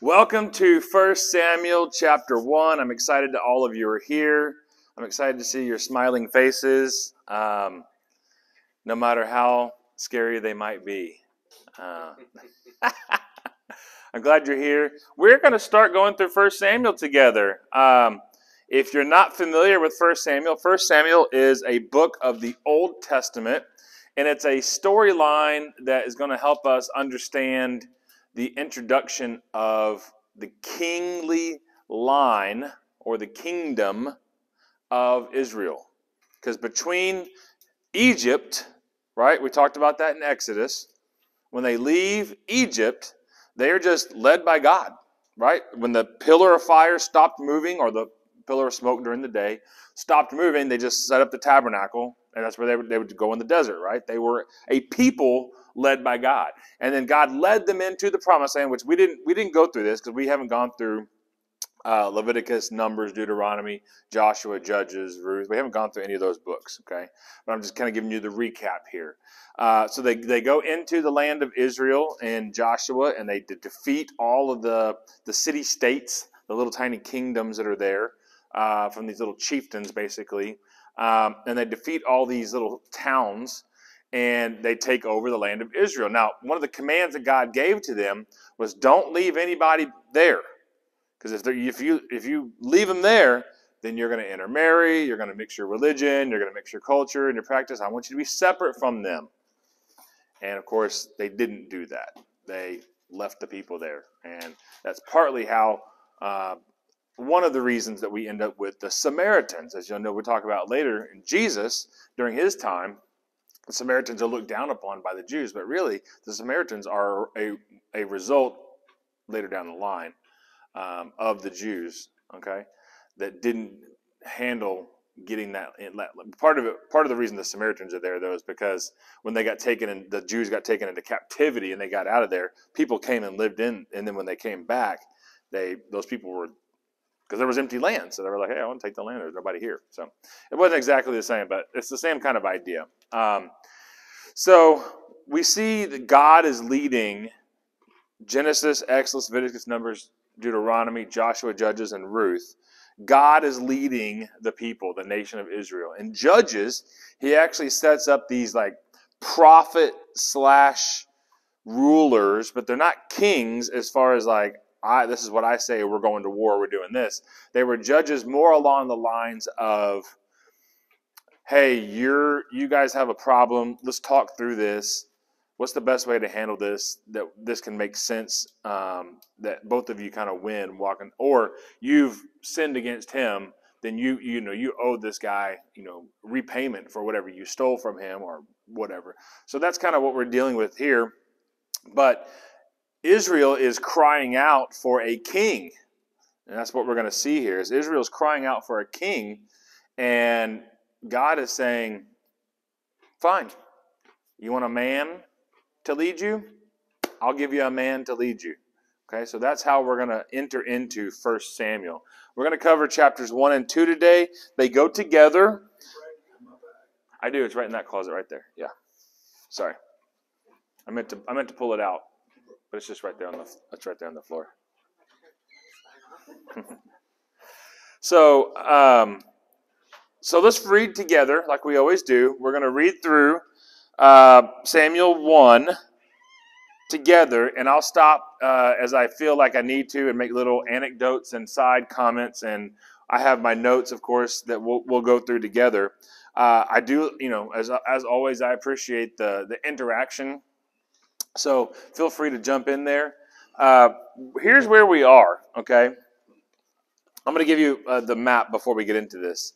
Welcome to 1 Samuel chapter 1. I'm excited that all of you are here. I'm excited to see your smiling faces, no matter how scary they might be. I'm glad you're here. We're going to start going through 1 Samuel together. If you're not familiar with 1 Samuel is a book of the Old Testament, and it's a storyline that is going to help us understand the introduction of the kingly line or the kingdom of Israel. Because between Egypt, right, we talked about that in Exodus, when they leave Egypt, they are just led by God, right? When the pillar of fire stopped moving, or the pillar of smoke during the day stopped moving, they just set up the tabernacle, and that's where they would go in the desert, right? They were a people led by God. And then God led them into the promised land, which we didn't go through this because we haven't gone through Leviticus, Numbers, Deuteronomy, Joshua, Judges, Ruth. We haven't gone through any of those books, okay? But I'm just kind of giving you the recap here. So they go into the land of Israel and Joshua, and they defeat all of the city-states, the little tiny kingdoms that are there from these little chieftains, basically. And they defeat all these little towns, and they take over the land of Israel. Now, one of the commands that God gave to them was don't leave anybody there. Because if you leave them there, then you're going to intermarry, you're going to mix your religion, you're going to mix your culture and your practice. I want you to be separate from them. And, of course, they didn't do that. They left the people there. And that's partly how one of the reasons that we end up with the Samaritans. As you'll know, we'll talk about later, in Jesus, during his time, the Samaritans are looked down upon by the Jews. But really, the Samaritans are a result later down the line of the Jews, okay, that didn't handle getting that. Part of the reason the Samaritans are there, though, is because when they got taken, and the Jews got taken into captivity, and they got out of there, people came and lived in, and then when they came back, those people were, because there was empty land, so they were like, hey, I want to take the land. There's nobody here. So it wasn't exactly the same, but it's the same kind of idea. So we see that God is leading Genesis, Exodus, Leviticus, Numbers, Deuteronomy, Joshua, Judges, and Ruth. God is leading the people, the nation of Israel. In Judges, he actually sets up these like prophet / rulers, but they're not kings as far as like, this is what I say, we're going to war, we're doing this. They were judges more along the lines of, hey, you guys have a problem, let's talk through this. What's the best way to handle this, that this can make sense, that both of you kind of win walking, or you've sinned against him, then you owe this guy, repayment for whatever you stole from him or whatever. So that's kind of what we're dealing with here. But Israel is crying out for a king. And that's what we're going to see here, is Israel's crying out for a king, and God is saying, fine, you want a man to lead you? I'll give you a man to lead you. Okay, so that's how we're going to enter into 1 Samuel. We're going to cover chapters 1 and 2 today. They go together. I do. It's right in that closet right there. Yeah. Sorry. I meant to pull it out, but it's just right there it's right there on the floor. So let's read together like we always do. We're going to read through Samuel 1 together, and I'll stop as I feel like I need to and make little anecdotes and side comments, and I have my notes, of course, that we'll go through together. I do, as always, I appreciate the interaction, so feel free to jump in there. Here's where we are, okay? I'm going to give you the map before we get into this.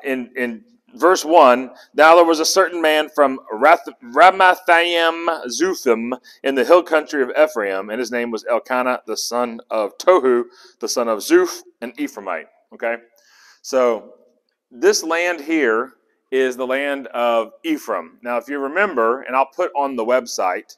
In verse 1, now there was a certain man from Ramathaim Zuphim in the hill country of Ephraim, and his name was Elkanah, the son of Tohu, the son of Zuph, an Ephraimite. Okay? So this land here is the land of Ephraim. Now, if you remember, and I'll put on the website,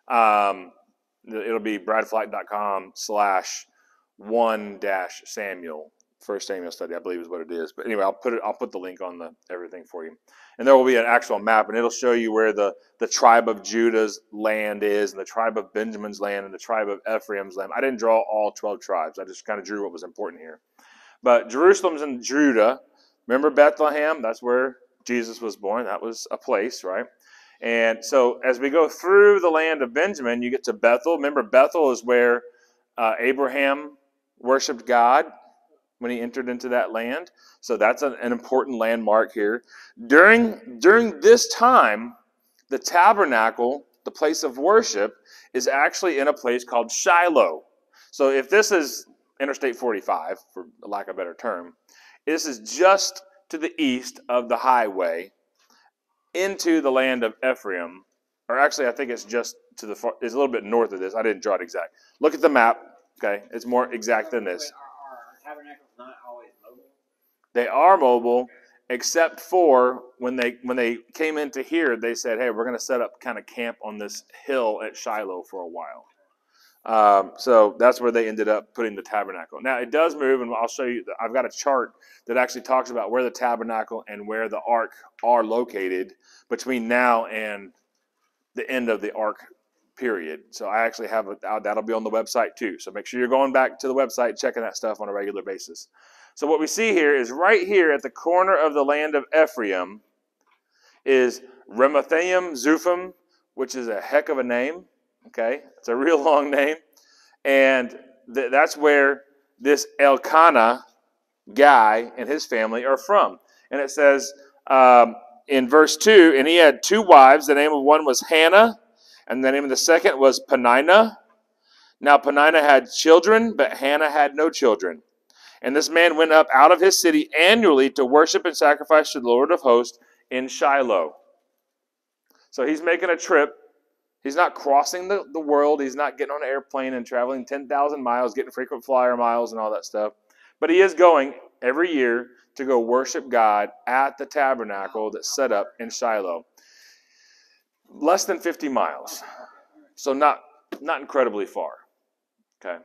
it'll be bradflight.com/1-Samuel. First Samuel study, I believe is what it is. But anyway, I'll put the link on the everything for you. And there will be an actual map, and it'll show you where the tribe of Judah's land is, and the tribe of Benjamin's land, and the tribe of Ephraim's land. I didn't draw all 12 tribes. I just kind of drew what was important here. But Jerusalem's in Judah. Remember Bethlehem? That's where Jesus was born. That was a place, right? And so as we go through the land of Benjamin, you get to Bethel. Remember, Bethel is where Abraham worshipped God when he entered into that land. So that's an important landmark here. During this time, the tabernacle, the place of worship, is actually in a place called Shiloh. So if this is Interstate 45, for lack of a better term, this is just to the east of the highway into the land of Ephraim. Or actually, I think it's just to the far, it's a little bit north of this. I didn't draw it exact. Look at the map. Okay, it's more exact than this. Are tabernacles not always mobile? They are mobile, except for when they came into here, they said, "Hey, we're going to set up kind of camp on this hill at Shiloh for a while." So that's where they ended up putting the tabernacle. Now it does move, and I'll show you. I've got a chart that actually talks about where the tabernacle and where the ark are located between now and the end of the ark period. So I actually have that'll be on the website too. So make sure you're going back to the website, checking that stuff on a regular basis. So what we see here is right here at the corner of the land of Ephraim is Ramathaim Zuphim, which is a heck of a name. Okay, it's a real long name. And that's where this Elkanah guy and his family are from. And it says in verse 2, and he had 2 wives. The name of one was Hannah, and the name of the second was Penninah. Now Penninah had children, but Hannah had no children. And this man went up out of his city annually to worship and sacrifice to the Lord of hosts in Shiloh. So he's making a trip. He's not crossing the world. He's not getting on an airplane and traveling 10,000 miles, getting frequent flyer miles and all that stuff. But he is going every year to go worship God at the tabernacle that's set up in Shiloh. Less than 50 miles. So not incredibly far. Okay.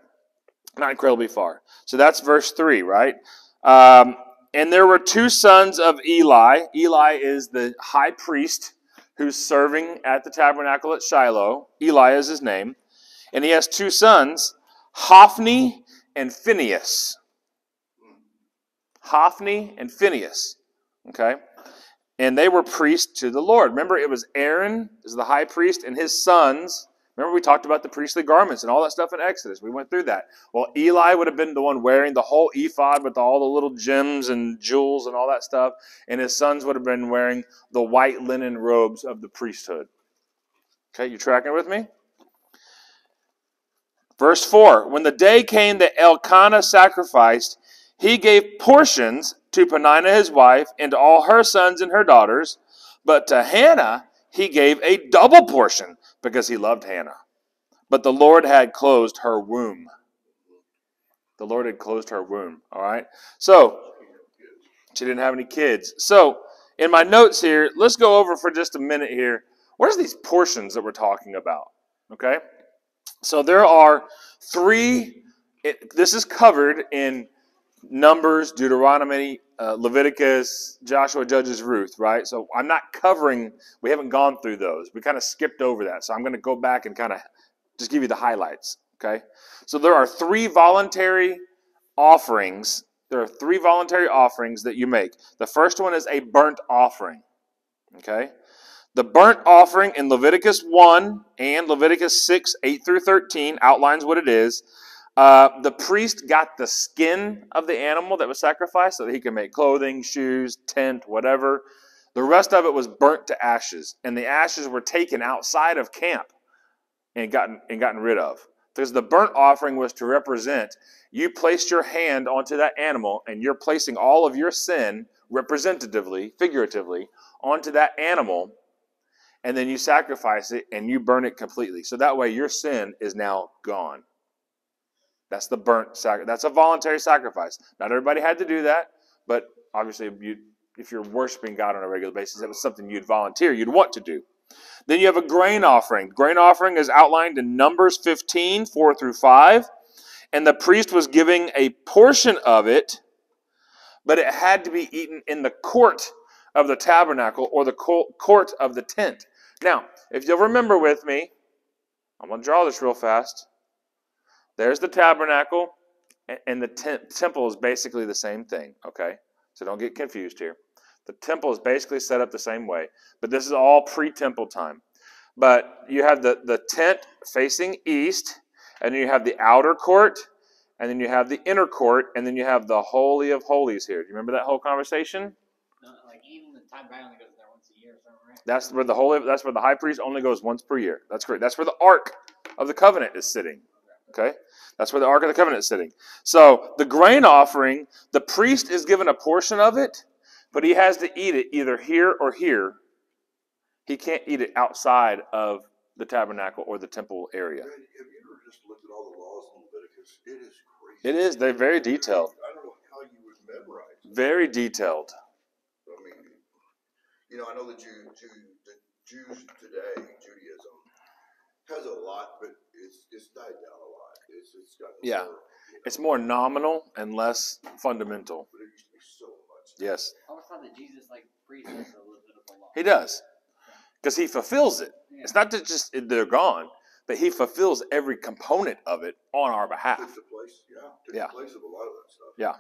Not incredibly far. So that's verse 3, right? And there were 2 sons of Eli. Eli is the high priest who's serving at the tabernacle at Shiloh. Eli is his name. And he has 2 sons, Hophni and Phinehas. Hophni and Phinehas. Okay? And they were priests to the Lord. Remember, it was Aaron, is the high priest, and his sons. Remember, we talked about the priestly garments and all that stuff in Exodus. We went through that. Well, Eli would have been the one wearing the whole ephod with all the little gems and jewels and all that stuff. And his sons would have been wearing the white linen robes of the priesthood. Okay, you tracking with me? Verse 4, when the day came that Elkanah sacrificed, he gave portions to Penninah his wife and to all her sons and her daughters. But to Hannah he gave a double portion, because he loved Hannah. But the Lord had closed her womb. The Lord had closed her womb. All right? So, she didn't have any kids. So, in my notes here, let's go over for just a minute here. What are these portions that we're talking about? Okay? So, there are 3. This is covered in Numbers, Deuteronomy, Leviticus, Joshua, Judges, Ruth, right? So I'm not covering, we haven't gone through those. We kind of skipped over that. So I'm going to go back and kind of just give you the highlights, okay? So there are 3 voluntary offerings. There are 3 voluntary offerings that you make. The first one is a burnt offering, okay? The burnt offering in Leviticus 1 and Leviticus 6, 8 through 13 outlines what it is. The priest got the skin of the animal that was sacrificed so that he could make clothing, shoes, tent, whatever. The rest of it was burnt to ashes, and the ashes were taken outside of camp and gotten rid of. Because the burnt offering was to represent, you placed your hand onto that animal, and you're placing all of your sin representatively, figuratively, onto that animal, and then you sacrifice it and you burn it completely. So that way your sin is now gone. That's the burnt sacrifice. That's a voluntary sacrifice. Not everybody had to do that, but obviously if you're worshiping God on a regular basis, it was something you'd volunteer, you'd want to do. Then you have a grain offering. Grain offering is outlined in Numbers 15, 4 through 5. And the priest was giving a portion of it but it had to be eaten in the court of the tabernacle or the court of the tent. Now, if you'll remember with me, I'm going to draw this real fast. There's the tabernacle, and the temple is basically the same thing, okay? So don't get confused here. The temple is basically set up the same way, but this is all pre-temple time. But you have the tent facing east, and then you have the outer court, and then you have the inner court, and then you have the Holy of Holies here. Do you remember that whole conversation? No, like even the tabernacle only goes there once a year or something, right? That's where the high priest only goes once per year. That's correct. That's where the Ark of the Covenant is sitting. Okay? That's where the Ark of the Covenant is sitting. So the grain offering, the priest is given a portion of it, but he has to eat it either here or here. He can't eat it outside of the tabernacle or the temple area. Have you ever just looked at all the laws in Leviticus? It is crazy. It is. They're very detailed. I don't know how you would memorize it. Very detailed. I mean, I know the Jews today, Judaism, has a lot, but it's died down a lot. It's gotten more, It's more nominal and less fundamental. But it used to be so much. Yes. I always thought that Jesus, like, priest has a little bit of the law. He does. Because he fulfills it. Yeah. It's not that just they're gone, but he fulfills every component of it on our behalf. Takes the place, takes Yeah. the place of a lot of that stuff. Yeah.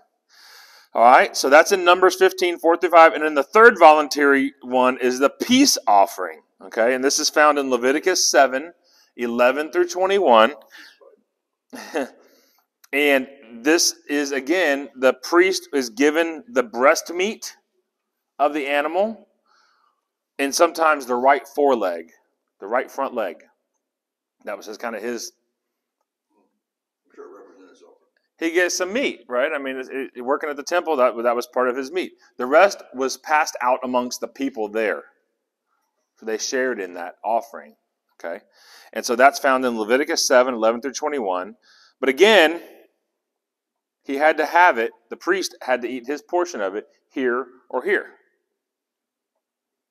All right, so that's in Numbers 15, 4-5. And then the third voluntary one is the peace offering. Okay, and this is found in Leviticus 7, 11-21. And this is, again, the priest is given the breast meat of the animal and sometimes the right foreleg, the right front leg. That was kind of his. I'm sure it represents something. He gets some meat, right? I mean, working at the temple, that was part of his meat. The rest was passed out amongst the people there. So they shared in that offering, okay? And so that's found in Leviticus 7, 11-21. But again, he had to have it, the priest had to eat his portion of it here or here.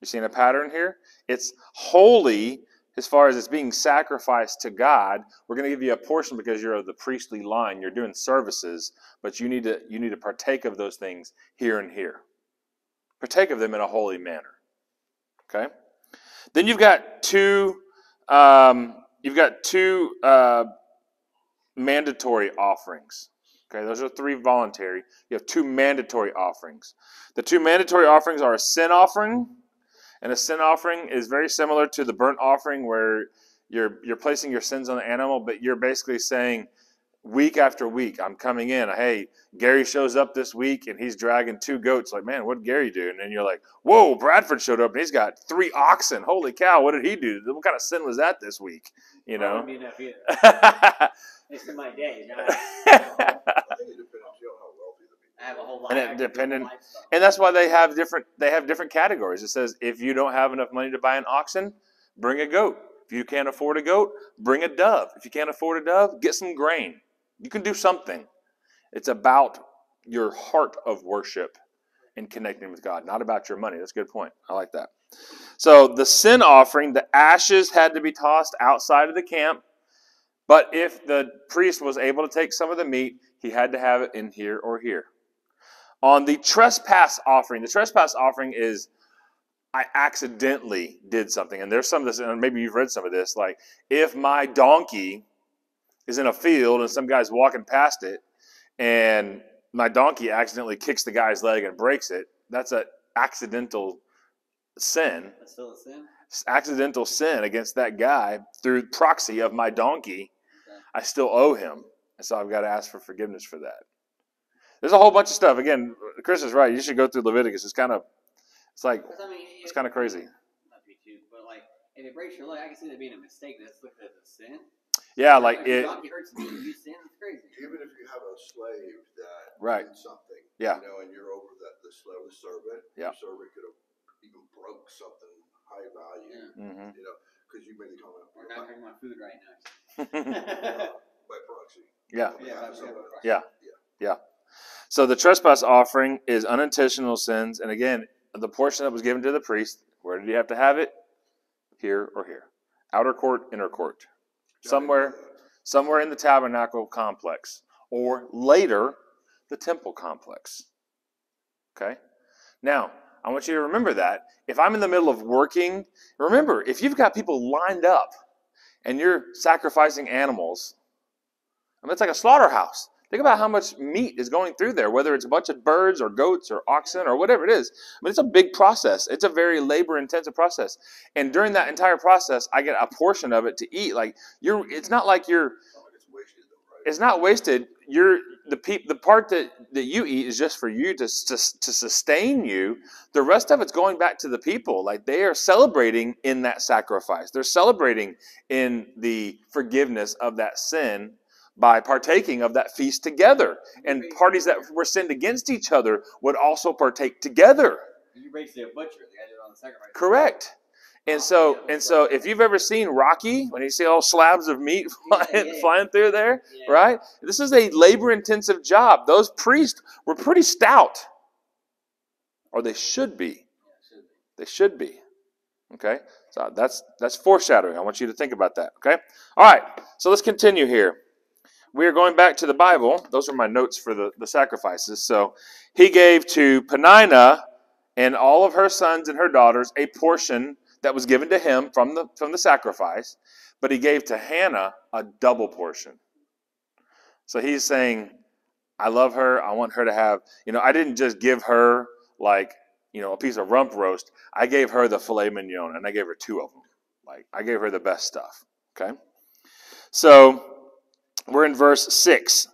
You seeing a pattern here? It's holy as far as it's being sacrificed to God. We're going to give you a portion because you're of the priestly line. You're doing services, but you need to partake of those things here and here. Partake of them in a holy manner. Okay? Then you've got two mandatory offerings. Okay, those are 3 voluntary. You have 2 mandatory offerings. The 2 mandatory offerings are a sin offering. And a sin offering is very similar to the burnt offering where you're placing your sins on the animal, but you're basically saying week after week, I'm coming in. Hey, Gary shows up this week and he's dragging 2 goats. Like, man, what did Gary do? And then you're like, whoa, Bradford showed up and he's got 3 oxen. Holy cow, what did he do? What kind of sin was that this week? You know? Wouldn't be enough either. It's in my day. I think it depends on how wealthy the people I have a whole lot. And of dependent, lifestyle. and that's why they have different categories. It says if you don't have enough money to buy an oxen, bring a goat. If you can't afford a goat, bring a dove. If you can't afford a dove, get some grain. You can do something. It's about your heart of worship and connecting with God, not about your money. That's a good point. I like that. So the sin offering, the ashes had to be tossed outside of the camp. But if the priest was able to take some of the meat, he had to have it in here or here. On the trespass offering, the trespass offering is I accidentally did something. And there's some of this, and maybe you've read some of this, like if my donkey is in a field and some guy's walking past it and my donkey accidentally kicks the guy's leg and breaks it, that's an accidental sin. That's still a sin? Accidental sin against that guy through proxy of my donkey. Okay. I still owe him. And so I've got to ask for forgiveness for that. There's a whole bunch of stuff. Again, Chris is right. You should go through Leviticus. It's kind of crazy. Not to be too, but like if it breaks your leg, I can see that being a mistake. That's looked at as a sin. Yeah, like if your it. donkey hurts me, you sin. It's crazy. Even if you have a slave that Right. did something, Yeah. and you're over the slave, the servant, Yeah. the servant could have even broke something high value, Yeah. Mm-hmm. because you made the comment. We're not talking about food right now. By proxy. Yeah. Yeah. Yeah. So the trespass offering is unintentional sins. And again, the portion that was given to the priest, where did he have to have it? Here or here. Outer court, inner court. Somewhere in the tabernacle complex. Or later, the temple complex. Okay? Now, I want you to remember that. If I'm in the middle of working, remember, if you've got people lined up and you're sacrificing animals, I mean, it's like a slaughterhouse. Think about how much meat is going through there, whether it's a bunch of birds or goats or oxen or whatever it is. I mean, it's a big process. It's a very labor-intensive process. And during that entire process, I get a portion of it to eat. Like it's not like you're. It's not wasted. The part that you eat is just for you to sustain you. The rest of it's going back to the people. Like they are celebrating in that sacrifice. They're celebrating in the forgiveness of that sin by partaking of that feast together. And parties that were sinned against each other would also partake together. You raised the butcher, the guy that on the sacrifice. Correct. And so if you've ever seen Rocky, when you see all slabs of meat flying through there, right? This is a labor-intensive job. Those priests were pretty stout. Or they should be. They should be. Okay? So that's foreshadowing. I want you to think about that. Okay? All right. So let's continue here. We are going back to the Bible. Those are my notes for the sacrifices. So he gave to Penninah and all of her sons and her daughters a portion that was given to him from the sacrifice, but he gave to Hannah a double portion. So he's saying, I love her. I want her to have, I didn't just give her like, a piece of rump roast. I gave her the filet mignon, and I gave her 2 of them. Like, I gave her the best stuff. Okay? So we're in verse 6.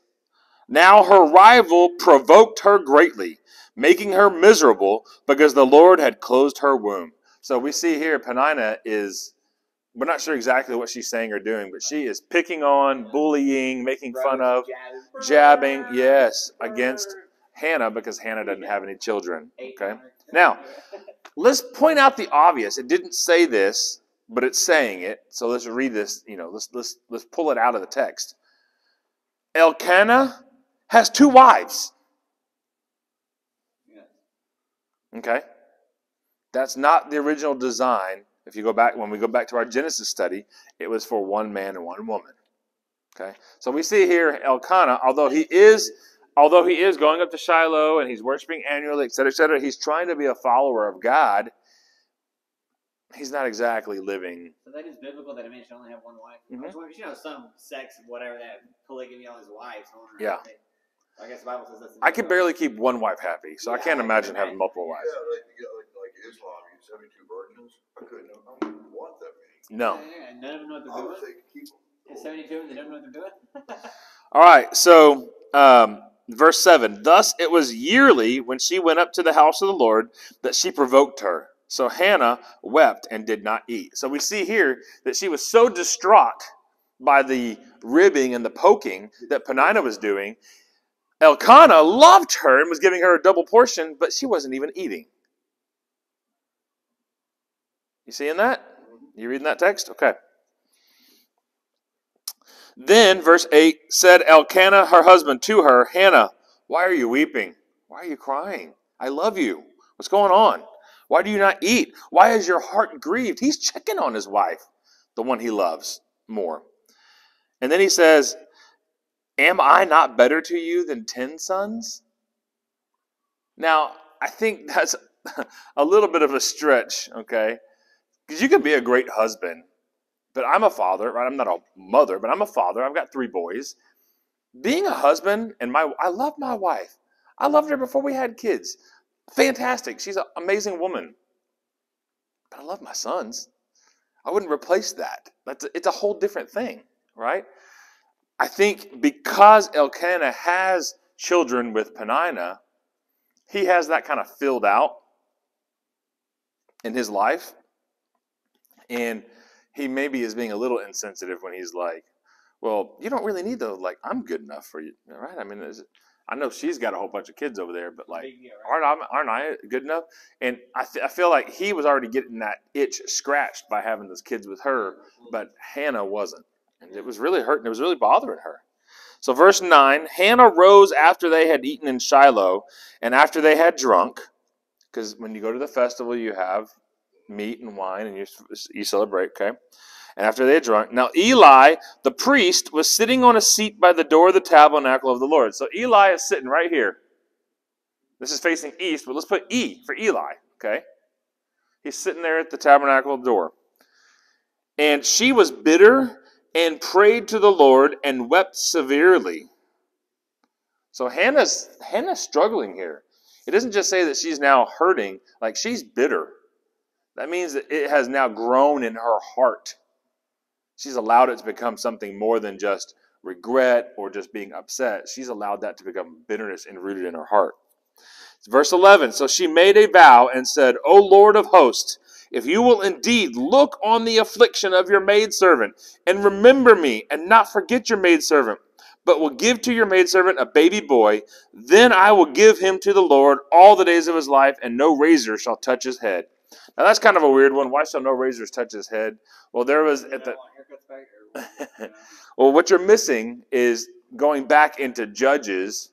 Now her rival provoked her greatly, making her miserable because the Lord had closed her womb. So we see here Penninah we're not sure exactly what she's saying or doing, but she is picking on, bullying, making fun of, jabbing, yes, against Hannah because Hannah doesn't have any children. Okay? Now, let's point out the obvious. It didn't say this, but it's saying it. So let's read this, let's pull it out of the text. Elkanah has 2 wives. Okay? That's not the original design. When we go back to our Genesis study, it was for 1 man and 1 woman. Okay? So we see here Elkanah, although he is going up to Shiloh and he's worshiping annually, etc., he's trying to be a follower of God. He's not exactly living. So that is biblical that a man should only have 1 wife. Mm-hmm. Some sects, whatever, that polygamy on his wives. Yeah. I guess the Bible says that's. I could barely keep 1 wife happy, so I can't imagine having multiple wives. Yeah, like Islam, you 72 virgins. I couldn't want that many. No. Yeah, none of them know what they're doing. I would say keep them. 72, and they don't know what they're doing. All right, so verse 7. Thus it was yearly when she went up to the house of the Lord that she provoked her. So Hannah wept and did not eat. So we see here that she was so distraught by the ribbing and the poking that Penninah was doing. Elkanah loved her and was giving her a double portion, but she wasn't even eating. You seeing that? You reading that text? Okay. Then, verse 8, said Elkanah, her husband, to her, Hannah, why are you weeping? Why are you crying? I love you. What's going on? Why do you not eat? Why is your heart grieved? He's checking on his wife, the one he loves more. And then he says, am I not better to you than 10 sons? Now, I think that's a little bit of a stretch, okay? Because you can be a great husband, but I'm a father, right? I'm not a mother, but I'm a father. I've got 3 boys. Being a husband, I love my wife. I loved her before we had kids. Fantastic. She's an amazing woman. But I love my sons. I wouldn't replace that. It's a whole different thing, right? I think because Elkanah has children with Penninah, he has that kind of filled out in his life. And he maybe is being a little insensitive when he's like, well, you don't really need those. Like, I'm good enough for you, right? I mean, I know she's got a whole bunch of kids over there, but like, aren't I good enough? And I feel like he was already getting that itch scratched by having those kids with her, but Hannah wasn't. And it was really hurting. It was really bothering her. So verse 9, Hannah rose after they had eaten in Shiloh and after they had drunk, because when you go to the festival, you have meat and wine and you celebrate, okay? And after they had drunk, now Eli, the priest, was sitting on a seat by the door of the tabernacle of the Lord. So Eli is sitting right here. This is facing east, but let's put E for Eli, okay? He's sitting there at the tabernacle door. And she was bitter and prayed to the Lord and wept severely. So Hannah's struggling here. It doesn't just say that she's now hurting, like she's bitter. That means that it has now grown in her heart. She's allowed it to become something more than just regret or just being upset. She's allowed that to become bitterness and rooted in her heart. Verse 11, so she made a vow and said, O Lord of hosts, if you will indeed look on the affliction of your maidservant and remember me and not forget your maidservant, but will give to your maidservant a baby boy, then I will give him to the Lord all the days of his life, and no razor shall touch his head. Now that's kind of a weird one. Why shall no razors touch his head? Well, there was at the well, what you're missing is going back into Judges.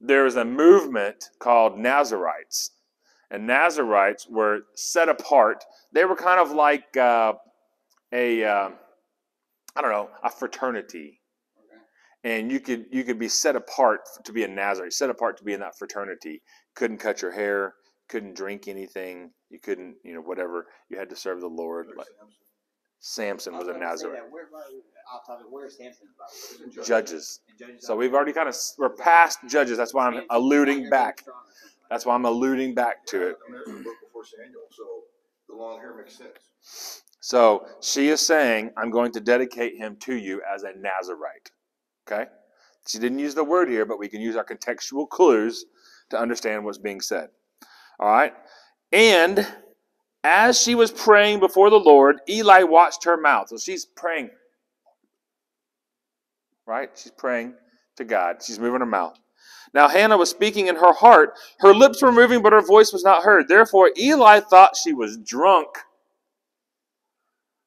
There was a movement called Nazarites. And Nazarites were set apart. They were kind of like a fraternity. And you could be set apart to be a Nazarite, set apart to be in that fraternity. Couldn't cut your hair, couldn't drink anything. You couldn't, whatever. You had to serve the Lord. Like Samson was a Nazarite. Where's Samson? Judges. So we've already we're past Judges. That's why I'm alluding back. That's why I'm alluding back to it. I mean, that's the book before Samuel, so the long hair makes sense. So she is saying, I'm going to dedicate him to you as a Nazarite. Okay? She didn't use the word here, but we can use our contextual clues to understand what's being said. All right? And as she was praying before the Lord, Eli watched her mouth. So she's praying. Right? She's praying to God. She's moving her mouth. Now Hannah was speaking in her heart. Her lips were moving, but her voice was not heard. Therefore Eli thought she was drunk.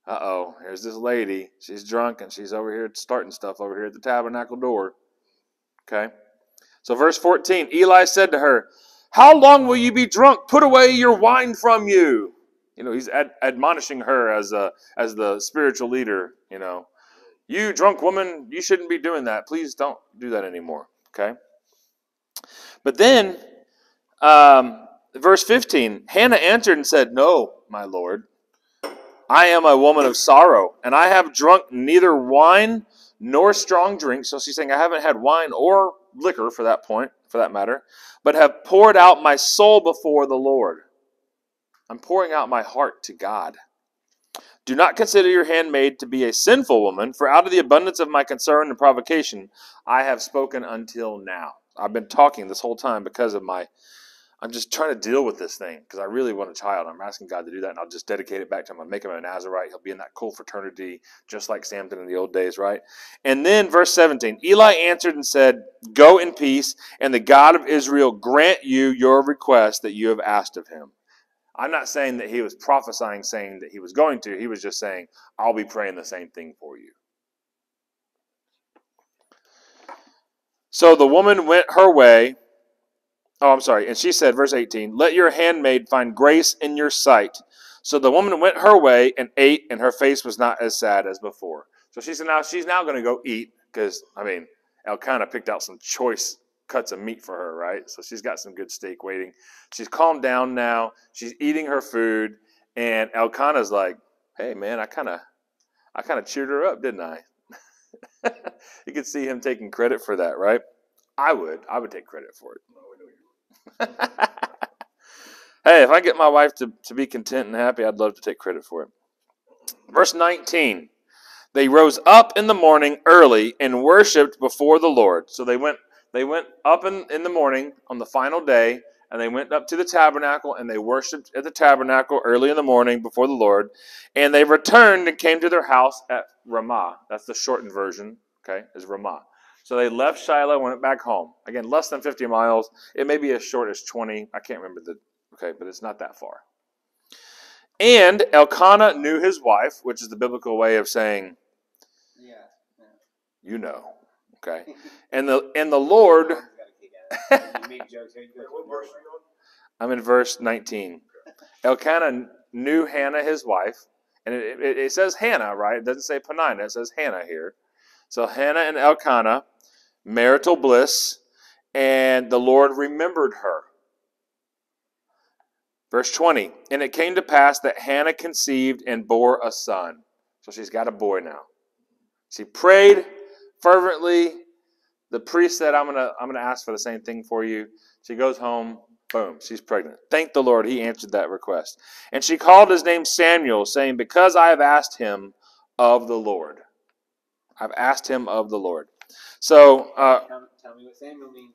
Uh-oh, here's this lady. She's drunk, and she's over here starting stuff over here at the tabernacle door. Okay? So verse 14, Eli said to her, how long will you be drunk? Put away your wine from you. He's admonishing her as the spiritual leader. You drunk woman, you shouldn't be doing that. Please don't do that anymore. Okay? But then, verse 15, Hannah answered and said, no, my Lord. I am a woman of sorrow, and I have drunk neither wine nor strong drink. So she's saying I haven't had wine or liquor for that matter, but have poured out my soul before the Lord. I'm pouring out my heart to God. Do not consider your handmaid to be a sinful woman, for out of the abundance of my concern and provocation, I have spoken until now. I've been talking this whole time because of I'm just trying to deal with this thing because I really want a child. I'm asking God to do that, and I'll just dedicate it back to him. I'll make him a Nazarite. He'll be in that cool fraternity, just like Samson in the old days, right? And then verse 17, Eli answered and said, go in peace, and the God of Israel grant you your request that you have asked of him. I'm not saying that he was prophesying, saying that he was going to. He was just saying, I'll be praying the same thing for you. So the woman went her way. Oh, I'm sorry. And she said, verse 18, let your handmaid find grace in your sight. So the woman went her way and ate, and her face was not as sad as before. So she's now going to go eat because, Elkanah picked out some choice cuts of meat for her, right? So she's got some good steak waiting. She's calmed down now. She's eating her food, and Elkanah's like, hey, man, I kind of cheered her up, didn't I? You could see him taking credit for that, right? I would take credit for it. Hey, if I get my wife to be content and happy, I'd love to take credit for it. Verse 19, they rose up in the morning early and worshipped before the Lord. So they went up in the morning on the final day, and they went up to the tabernacle, and they worshipped at the tabernacle early in the morning before the Lord. And they returned and came to their house at Ramah. That's the shortened version, okay, is Ramah. So they left Shiloh and went back home. Again, less than 50 miles. It may be as short as 20. I can't remember but it's not that far. And Elkanah knew his wife, which is the biblical way of saying, you know, okay. And the Lord, I'm in verse 19. Elkanah knew Hannah, his wife, and it says Hannah, right? It doesn't say Penninah. It says Hannah here. So Hannah and Elkanah, marital bliss, and the Lord remembered her. Verse 20, and it came to pass that Hannah conceived and bore a son. So she's got a boy now. She prayed fervently. The priest said, I'm gonna ask for the same thing for you. She goes home, boom, she's pregnant. Thank the Lord, he answered that request. And she called his name Samuel, saying, because I have asked him of the Lord. I've asked him of the Lord. So, tell me what Samuel means.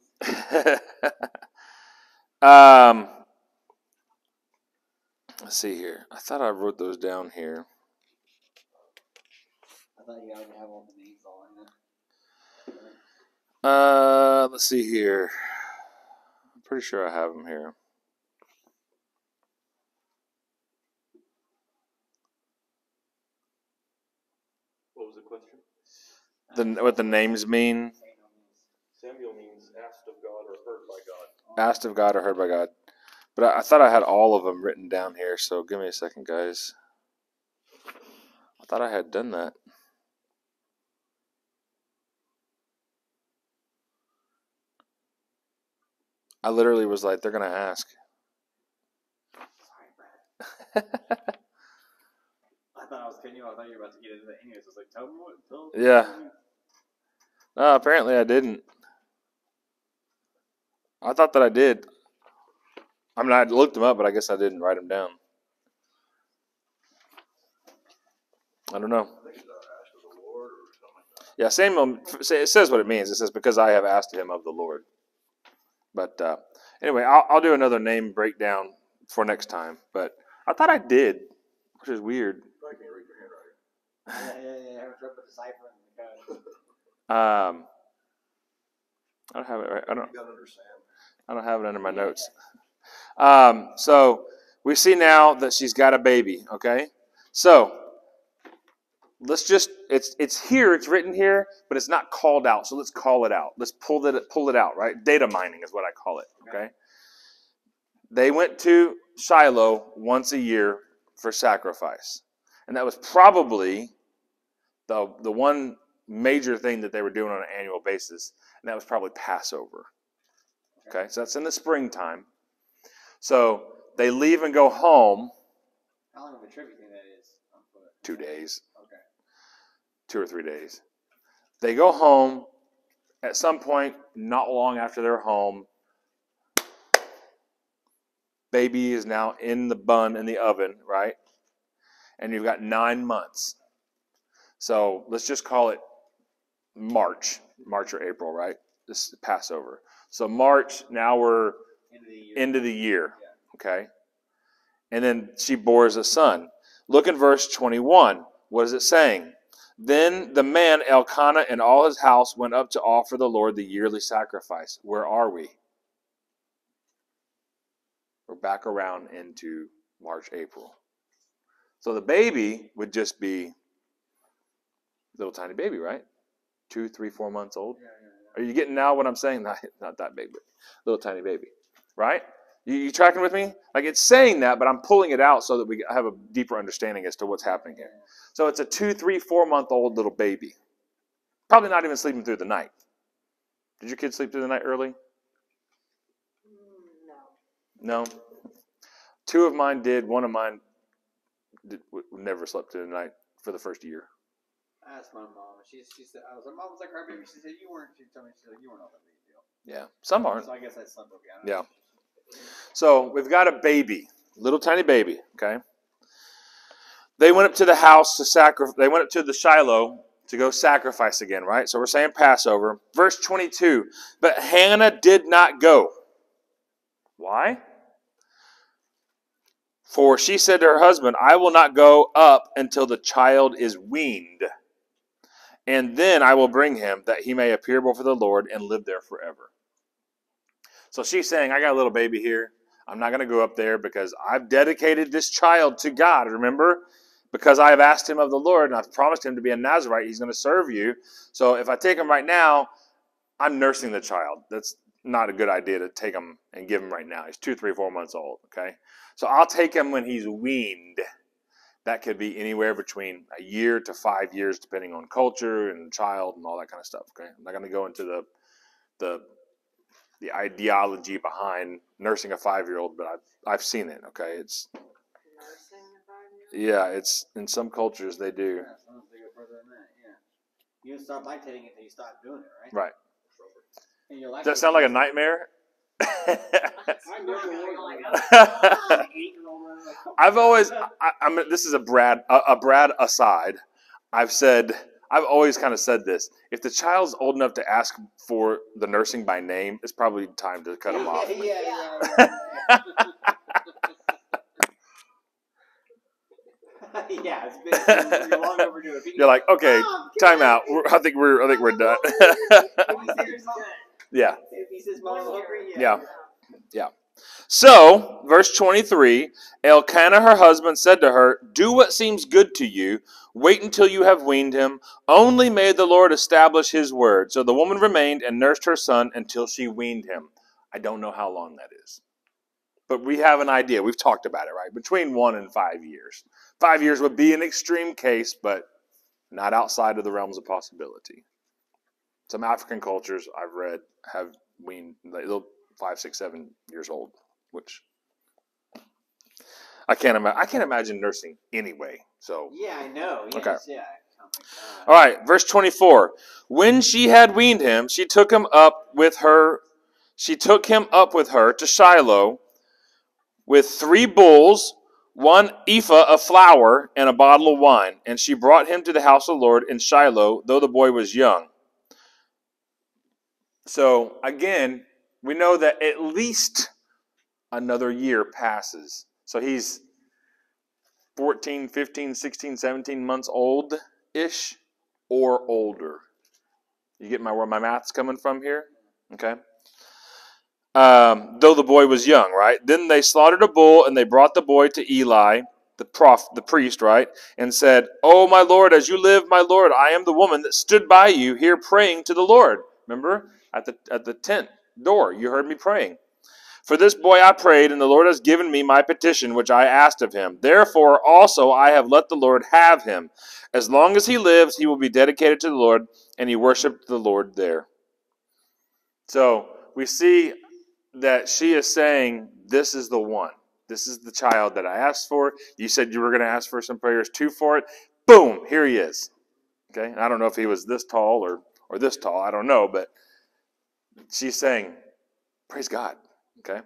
Let's see here. I thought I wrote those down here. I thought you already have all the names all in there. Let's see here. I'm pretty sure I have them here. What was the question? What the names mean? Samuel means asked of God or heard by God. Asked of God or heard by God. But I thought I had all of them written down here, so give me a second, guys. I thought I had done that. I literally was like, they're going to ask. Sorry, Brad. I thought I was cutting you off. I thought you were about to get into that anyway. So I was like, tell me what. Yeah. No, apparently I didn't. I thought that I did. I mean, I looked them up, but I guess I didn't write them down. I don't know. I think it's asked of the Lord or something like that. Yeah, Samuel, it says what it means. It says, because I have asked him of the Lord. But anyway, I'll do another name breakdown for next time. But I thought I did, which is weird. Probably can't read your handwriting. Yeah. I have trouble deciphering the code. I don't have it right. I You gotta understand. don't have it under my notes. So we see now that she's got a baby. Okay, so let's just it's here. It's written here, but it's not called out. So let's call it out. Let's pull it out. Right? Data mining is what I call it. Okay. They went to Shiloh once a year for sacrifice, and that was probably the one major thing that they were doing on an annual basis, and that was probably Passover. Okay, so that's in the springtime. So they leave and go home. How long of a trip do you think that is? 2 days. Okay. 2 or 3 days. They go home. At some point, not long after they're home, baby is now in the bun in the oven, right? And you've got 9 months. So let's just call it March or April, right? This is Passover. So March, now we're into the year. Okay? And then she bores a son. Look in verse 21. What is it saying? Then the man Elkanah and all his house went up to offer the Lord the yearly sacrifice. Where are we? We're back around into March, April. So the baby would just be little tiny baby, right? 2, 3, 4 months old. Are you getting now what I'm saying? Not that big, but little tiny baby, right? You tracking with me? Like it's saying that, but I'm pulling it out so that we have a deeper understanding as to what's happening here. So it's a 2, 3, 4 month old little baby. Probably not even sleeping through the night. Did your kids sleep through the night early? No. 2 of mine did. 1 of mine never slept through the night for the first year. I asked my mom. She said, I was like, Mom was like her baby. She said, you weren't. She told me, she said, you weren't all that big a deal. Yeah, some aren't. So I guess I slept okay. Yeah. So we've got a baby, little tiny baby, okay? They went up to the house to sacrifice. They went up to the Shiloh to go sacrifice again, right? So we're saying Passover. Verse 22, but Hannah did not go. Why? For she said to her husband, I will not go up until the child is weaned, and then I will bring him, that he may appear before the Lord and live there forever. So she's saying, I got a little baby here. I'm not going to go up there because I've dedicated this child to God, remember? Because I have asked him of the Lord, and I've promised him to be a Nazirite. He's going to serve you. So if I take him right now, I'm nursing the child. That's not a good idea to take him and give him right now. He's 2, 3, 4 months old, okay? So I'll take him when he's weaned. That could be anywhere between a year to 5 years, depending on culture and child and all that kind of stuff, okay? I'm not going to go into the the ideology behind nursing a 5-year-old, but I've seen it. Okay, it's it's in some cultures they do. Yeah, some they go further than that. Yeah, you don't start lactating it until you stop doing it, right? Right. And your Does that sound like a nightmare? I've always, this is a Brad aside. I've always kind of said this. If the child's old enough to ask for the nursing by name, it's probably time to cut them off. Yeah, it's been long overdue. You're like, okay, time out. I think we're done. Yeah. Yeah. So, verse 23, Elkanah, her husband, said to her, do what seems good to you. Wait until you have weaned him. Only may the Lord establish his word. So the woman remained and nursed her son until she weaned him. I don't know how long that is. But we have an idea. We've talked about it, right? Between 1 and 5 years. 5 years would be an extreme case, but not outside of the realms of possibility. Some African cultures I've read have weaned, they'll 5, 6, 7 years old, which I can't imagine nursing anyway. So yeah, I know. Yes, okay. Yeah. All right, verse 24. When she had weaned him, she took him up with her to Shiloh with 3 bulls, 1 ephah of flour, and a bottle of wine. And she brought him to the house of the Lord in Shiloh, though the boy was young. So, again, we know that at least another year passes. So he's 14, 15, 16, 17 months old-ish or older. You get where my math's coming from here? Okay. Though the boy was young, right? Then they slaughtered a bull, and they brought the boy to Eli, the priest, right? And said, oh, my Lord, as you live, my Lord, I am the woman that stood by you here praying to the Lord. Remember? At the tent door, you heard me praying. For this boy I prayed, and the Lord has given me my petition, which I asked of him. Therefore also I have let the Lord have him. As long as he lives, he will be dedicated to the Lord, and he worshiped the Lord there. So we see that she is saying, this is the one. This is the child that I asked for. You said you were going to ask for some prayers too for it. Boom, here he is. Okay, and I don't know if he was this tall or this tall. I don't know, but she's saying, praise God. Okay.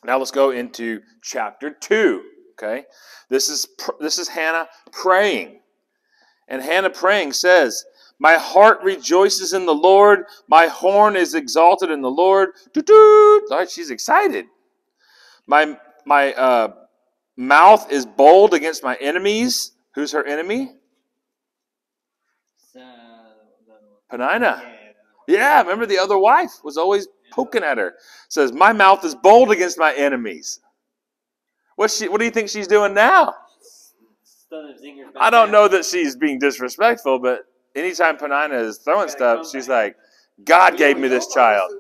Now let's go into chapter 2. Okay. This is Hannah praying. And Hannah praying says, my heart rejoices in the Lord. My horn is exalted in the Lord. All right, she's excited. My mouth is bold against my enemies. Who's her enemy? Penninah. Yeah, remember the other wife was always poking at her. Says, my mouth is bold against my enemies. What do you think she's doing now? I don't know that she's being disrespectful, but anytime Penninah is throwing stuff, she's like, God gave me this child.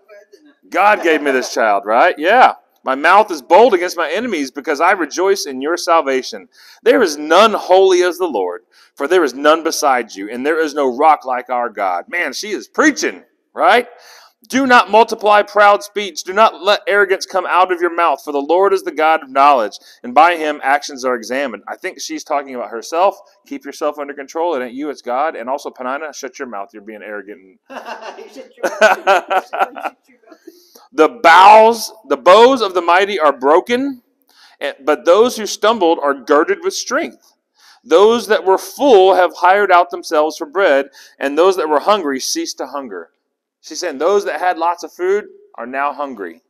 God gave me this child, right? Yeah. My mouth is bold against my enemies because I rejoice in your salvation. There is none holy as the Lord, for there is none beside you, and there is no rock like our God. Man, she is preaching, right? Do not multiply proud speech. Do not let arrogance come out of your mouth, for the Lord is the God of knowledge, and by him actions are examined. I think she's talking about herself. Keep yourself under control. It ain't you, it's God. And also, Penninah, shut your mouth. You're being arrogant. The bows of the mighty are broken, but those who stumbled are girded with strength. Those that were full have hired out themselves for bread, and those that were hungry ceased to hunger. She's saying those that had lots of food are now hungry.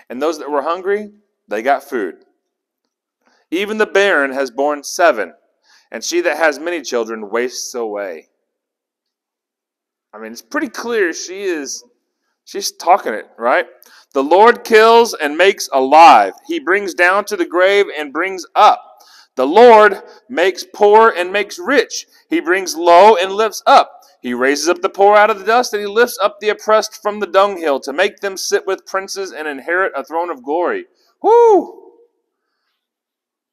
And those that were hungry, they got food. Even the barren has borne 7, and she that has many children wastes away. I mean, it's pretty clear she's talking it, right? The Lord kills and makes alive. He brings down to the grave and brings up. The Lord makes poor and makes rich. He brings low and lifts up. He raises up the poor out of the dust, and he lifts up the oppressed from the dunghill to make them sit with princes and inherit a throne of glory. Whoo!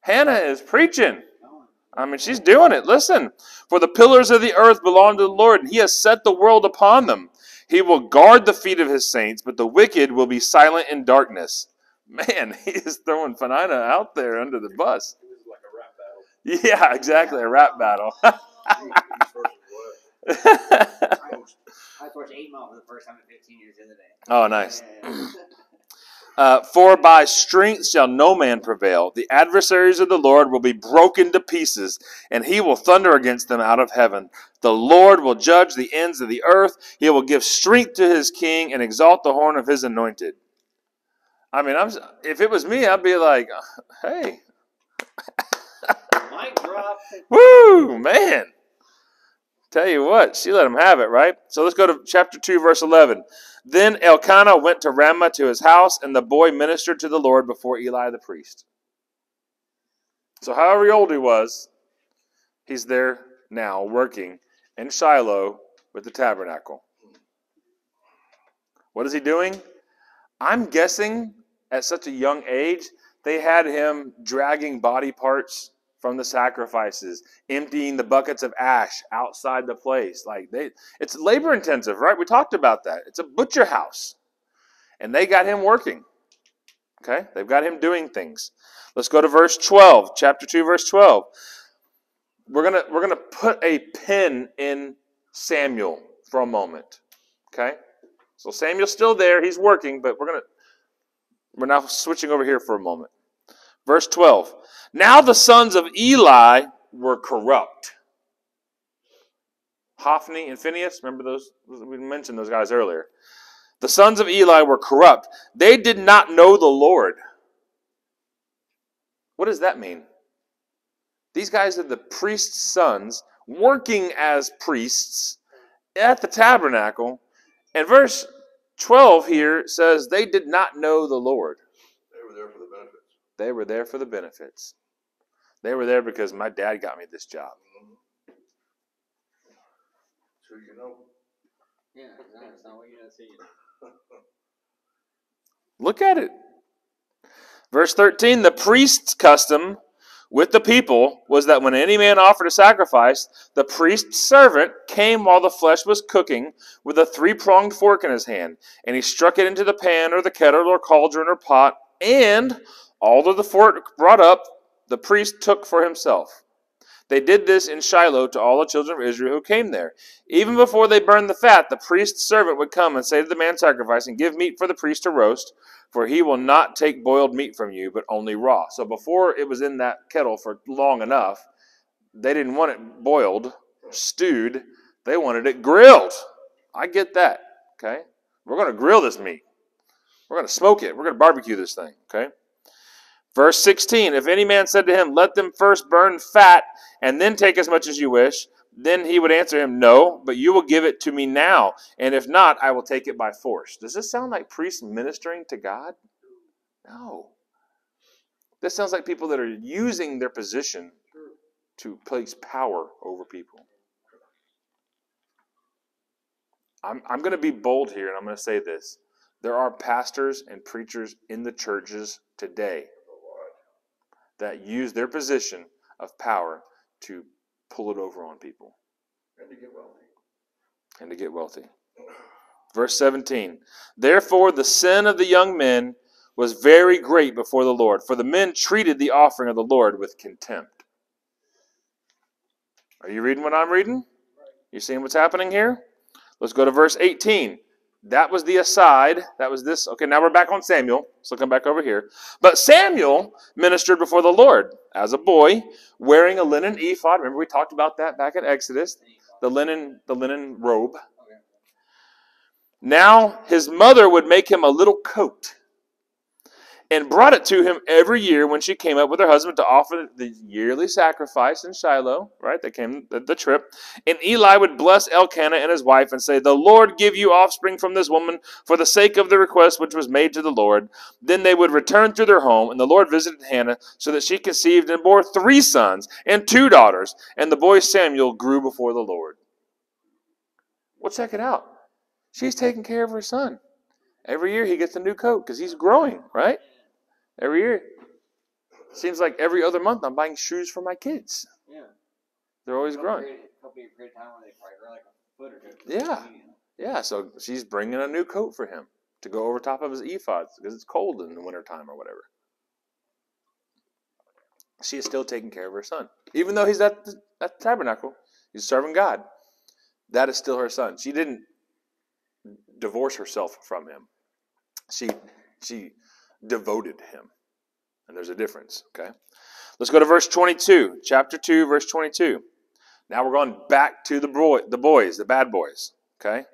Hannah is preaching. I mean, she's doing it. Listen. For the pillars of the earth belong to the Lord, and he has set the world upon them. He will guard the feet of his saints, but the wicked will be silent in darkness. Man, he is throwing Penninah out there under the bus. It was like a rap battle. Yeah, exactly, a rap battle. I torched 8 Mile for the first time in 15 years the other day. Oh, nice. For by strength shall no man prevail. The adversaries of the Lord will be broken to pieces, and he will thunder against them out of heaven. The Lord will judge the ends of the earth. He will give strength to his king and exalt the horn of his anointed. I mean, if it was me, I'd be like, hey. Mic drop. Woo, man. Tell you what, she let him have it, right? So let's go to chapter 2, verse 11. Then Elkanah went to Ramah to his house, and the boy ministered to the Lord before Eli the priest. So however old he was, he's there now working in Shiloh with the tabernacle. What is he doing? I'm guessing at such a young age, they had him dragging body parts from the sacrifices, emptying the buckets of ash outside the place. It's labor intensive, right? We talked about that. It's a butcher house. And they got him working. Okay? They've got him doing things. Let's go to verse 12, chapter 2, verse 12. We're gonna put a pin in Samuel for a moment. Okay? So Samuel's still there, he's working, but we're now switching over here for a moment. Verse 12. Now the sons of Eli were corrupt. Hophni and Phinehas, remember those? We mentioned those guys earlier. The sons of Eli were corrupt. They did not know the Lord. What does that mean? These guys are the priest's sons working as priests at the tabernacle. And verse 12 here says they did not know the Lord. They were there for the benefits. They were there for the benefits. They were there because my dad got me this job. So you know. Yeah, that's not what you're going to see. Look at it. Verse 13, the priest's custom with the people was that when any man offered a sacrifice, the priest's servant came while the flesh was cooking with a 3-pronged fork in his hand, and he struck it into the pan or the kettle or cauldron or pot, and all of the fork brought up, the priest took for himself. They did this in Shiloh to all the children of Israel who came there. Even before they burned the fat, the priest's servant would come and say to the man sacrificing, give meat for the priest to roast, for he will not take boiled meat from you, but only raw. So before it was in that kettle for long enough, they didn't want it boiled, stewed. They wanted it grilled. I get that, okay? We're going to grill this meat. We're going to smoke it. We're going to barbecue this thing, okay? Verse 16, if any man said to him, let them first burn fat and then take as much as you wish, then he would answer him, no, but you will give it to me now, and if not, I will take it by force. Does this sound like priests ministering to God? No. This sounds like people that are using their position to place power over people. I'm going to be bold here, and I'm going to say this. There are pastors and preachers in the churches today that use their position of power to pull it over on people. And to get wealthy. Verse 17. Therefore the sin of the young men was very great before the Lord, for the men treated the offering of the Lord with contempt. Are you reading what I'm reading? You seeing what's happening here? Let's go to verse 18. That was the aside. That was this. Okay, now we're back on Samuel. So come back over here. But Samuel ministered before the Lord as a boy, wearing a linen ephod. Remember we talked about that back in Exodus. The linen robe. Now his mother would make him a little coat and brought it to him every year when she came up with her husband to offer the yearly sacrifice in Shiloh, right? That came the trip. And Eli would bless Elkanah and his wife and say, the Lord give you offspring from this woman for the sake of the request which was made to the Lord. Then they would return to their home, and the Lord visited Hannah so that she conceived and bore 3 sons and 2 daughters. And the boy Samuel grew before the Lord. Well, check it out. She's taking care of her son. Every year he gets a new coat because he's growing, right? Every year. Seems like every other month I'm buying shoes for my kids. Yeah. They're always growing. It'll be a great time when they probably grow like a foot or 2. Yeah. Yeah, so she's bringing a new coat for him to go over top of his ephod because it's cold in the wintertime or whatever. She is still taking care of her son. Even though he's at the tabernacle, he's serving God. That is still her son. She didn't divorce herself from him. She devoted him. And there's a difference, okay? Let's go to verse 22, chapter 2, verse 22. Now we're going back to the boys, the bad boys, okay?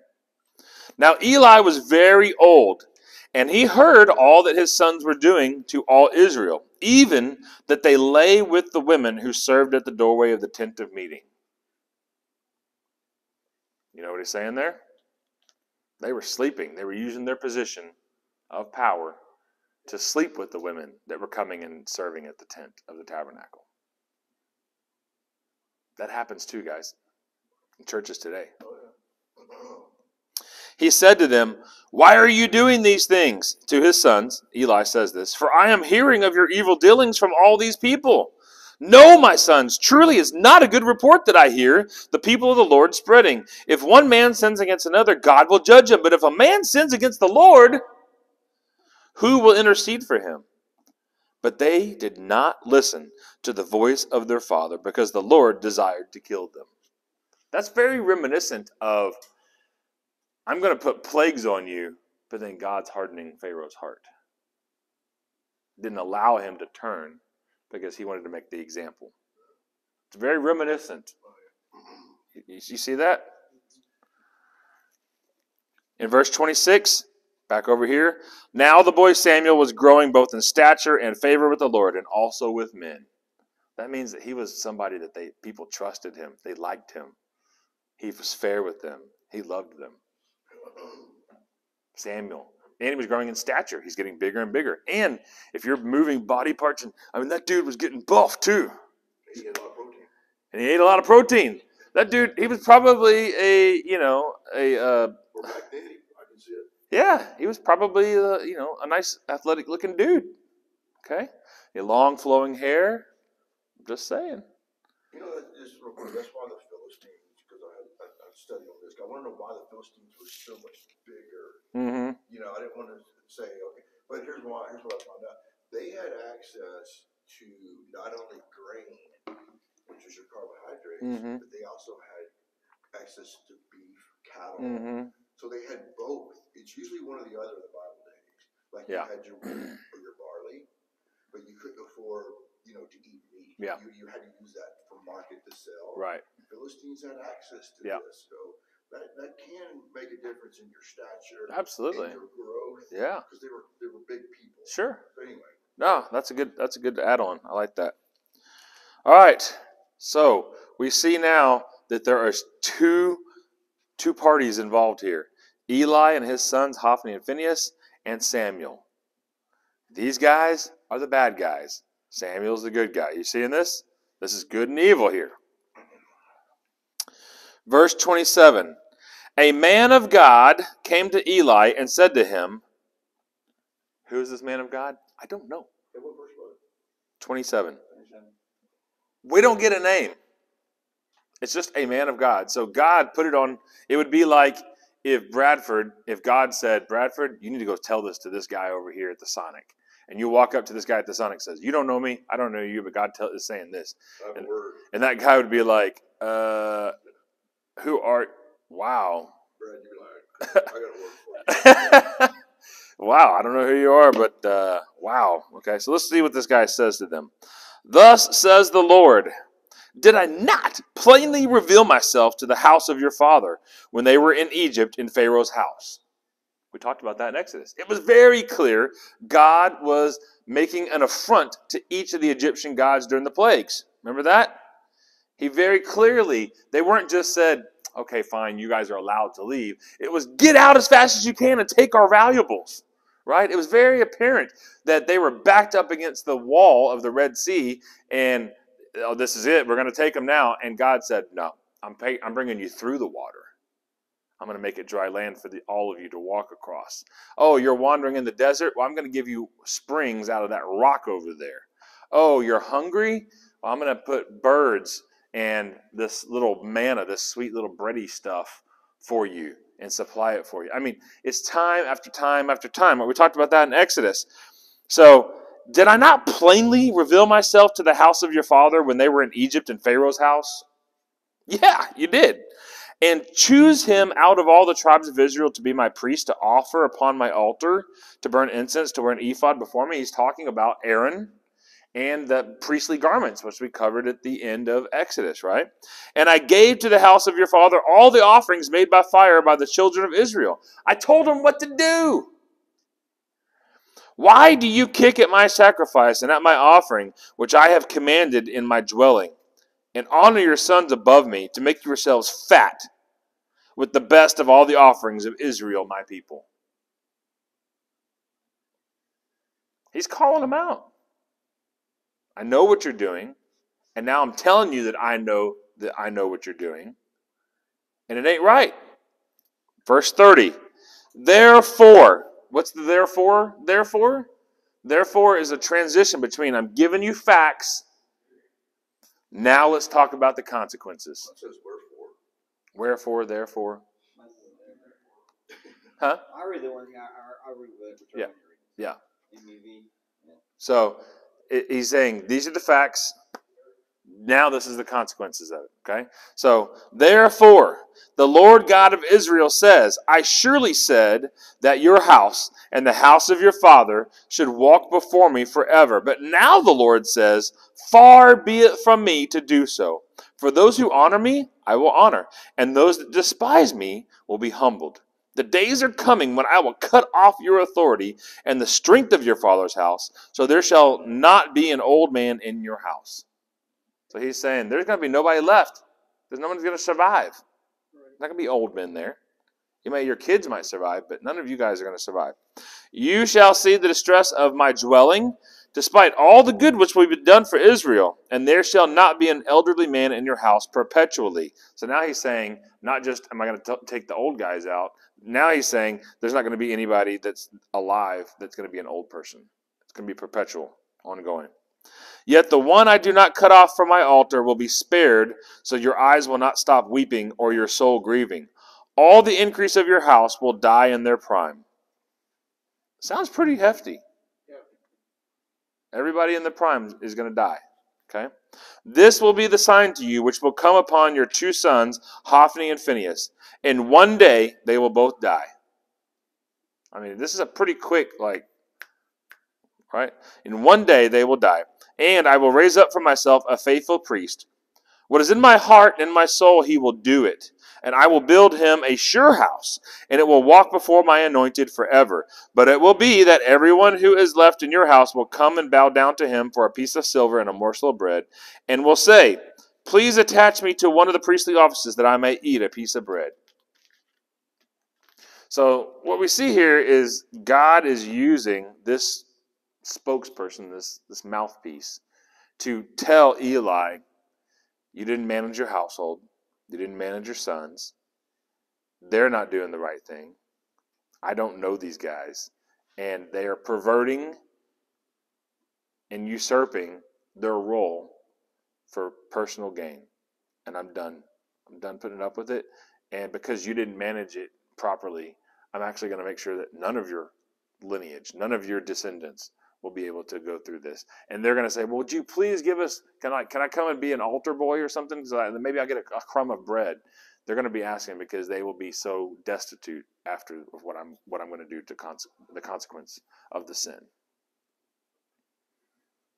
Now Eli was very old, and he heard all that his sons were doing to all Israel, even that they lay with the women who served at the doorway of the tent of meeting. You know what he's saying there? They were sleeping. They were using their position of power to sleep with the women that were coming and serving at the tent of the tabernacle. That happens too, guys, in churches today. He said to them, "Why are you doing these things?" To his sons, Eli says this, "For I am hearing of your evil dealings from all these people. No, my sons, truly it's not a good report that I hear, the people of the Lord spreading. If one man sins against another, God will judge him. But if a man sins against the Lord, who will intercede for him?" But they did not listen to the voice of their father, because the Lord desired to kill them. That's very reminiscent of, I'm going to put plagues on you, but then God's hardening Pharaoh's heart. Didn't allow him to turn because he wanted to make the example. It's very reminiscent. You see that? In verse 26, back over here, now the boy Samuel was growing both in stature and favor with the Lord and also with men. That means that he was somebody that people trusted him. They liked him. He was fair with them. He loved them. Samuel. And he was growing in stature. He's getting bigger and bigger. And if you're moving body parts, that dude was getting buff too. He ate a lot of protein. And he ate a lot of protein. That dude, he was probably Or back then, I can see it. yeah, he was probably, a nice athletic looking dude. Okay? A long flowing hair. Just saying. Just real quick, that's why the Philistines, because I studied on this. I want to know why the Philistines were so much bigger. Mm-hmm. I didn't want to say, okay, but here's why. Here's what I found out. They had access to not only grain, which is your carbohydrates, Mm-hmm. but they also had access to beef, cattle. Mm-hmm. So they had both. It's usually one or the other in the Bible days. Like Yeah. you had your wheat or your barley, but you couldn't afford, to eat meat. Yeah. You had to use that for market to sell. Right. Philistines had access to Yeah. this, so that can make a difference in your stature, Absolutely. in your growth. Yeah. Because they were big people. Sure. So anyway. No, that's a good add-on. I like that. All right. So we see now that there are two parties involved here. Eli and his sons, Hophni and Phinehas, and Samuel. These guys are the bad guys. Samuel's the good guy. You seeing this? This is good and evil here. Verse 27. A man of God came to Eli and said to him, who is this man of God? I don't know. 27. We don't get a name. It's just a man of God. So God put it on. It would be like if God said, Bradford, you need to go tell this to this guy over here at the Sonic. And you walk up to this guy at the Sonic and says, you don't know me, I don't know you, but God is saying this. And that guy would be like, who are, wow. Brad, you're like, I got to work for you. Wow, I don't know who you are, but wow. Okay, so let's see what this guy says to them. Thus says the Lord, did I not plainly reveal myself to the house of your father when they were in Egypt in Pharaoh's house? We talked about that in Exodus. It was very clear God was making an affront to each of the Egyptian gods during the plagues. Remember that? He very clearly, they weren't just said, okay, fine, you guys are allowed to leave. It was get out as fast as you can and take our valuables. Right? It was very apparent that they were backed up against the wall of the Red Sea and, oh, this is it. We're going to take them now. And God said, no, I'm bringing you through the water. I'm going to make it dry land for all of you to walk across. Oh, you're wandering in the desert? Well, I'm going to give you springs out of that rock over there. Oh, you're hungry? Well, I'm going to put birds and this little manna, this sweet little bready stuff for you. and supply it for you. I mean, it's time after time after time. We talked about that in Exodus. So, did I not plainly reveal myself to the house of your father when they were in Egypt in Pharaoh's house? Yeah, you did. And choose him out of all the tribes of Israel to be my priest, to offer upon my altar, to burn incense, to wear an ephod before me. He's talking about Aaron and the priestly garments, which we covered at the end of Exodus, right? And I gave to the house of your father all the offerings made by fire by the children of Israel. I told them what to do. Why do you kick at my sacrifice and at my offering, which I have commanded in my dwelling? And honor your sons above me, to make yourselves fat with the best of all the offerings of Israel, my people. He's calling them out. I know what you're doing, and now I'm telling you that I know what you're doing, and it ain't right. Verse 30. Therefore, what's the therefore? Therefore is a transition between I'm giving you facts. Now let's talk about the consequences. It says wherefore. Wherefore, therefore. Huh? I read the one. I read the. Yeah. Yeah. MEV. Yeah. So he's saying these are the facts. Now this is the consequences of it. Okay? So, therefore, the Lord God of Israel says, I surely said that your house and the house of your father should walk before me forever. But now the Lord says, far be it from me to do so. For those who honor me, I will honor, and those that despise me will be humbled. The days are coming when I will cut off your authority and the strength of your father's house, so there shall not be an old man in your house. So he's saying there's going to be nobody left. There's no one's going to survive. There's not going to be old men there. Your kids might survive, but none of you guys are going to survive. You shall see the distress of my dwelling, despite all the good which we've done for Israel, and there shall not be an elderly man in your house perpetually. So now he's saying, not just am I going to take the old guys out, now he's saying there's not going to be anybody that's alive that's going to be an old person. It's going to be perpetual, ongoing. Yet the one I do not cut off from my altar will be spared, so your eyes will not stop weeping or your soul grieving. All the increase of your house will die in their prime. Sounds pretty hefty. Everybody in the prime is going to die. Okay? This will be the sign to you which will come upon your two sons, Hophni and Phinehas. In one day they will both die. I mean, this is a pretty quick, right? In one day they will die. And I will raise up for myself a faithful priest. What is in my heart and in my soul, he will do it. And I will build him a sure house, and it will walk before my anointed forever. But it will be that everyone who is left in your house will come and bow down to him for a piece of silver and a morsel of bread, and will say, please attach me to one of the priestly offices that I may eat a piece of bread. So what we see here is God is using this spokesperson, this mouthpiece, to tell Eli, you didn't manage your household, you didn't manage your sons, they're not doing the right thing, I don't know these guys, and they are perverting and usurping their role for personal gain, and I'm done putting up with it, and because you didn't manage it properly, I'm actually going to make sure that none of your lineage, none of your descendants will be able to go through this. And they're going to say, well, would you please give us, can I come and be an altar boy or something? So maybe I'll get a crumb of bread. They're going to be asking because they will be so destitute after what I'm going to do to the consequence of the sin.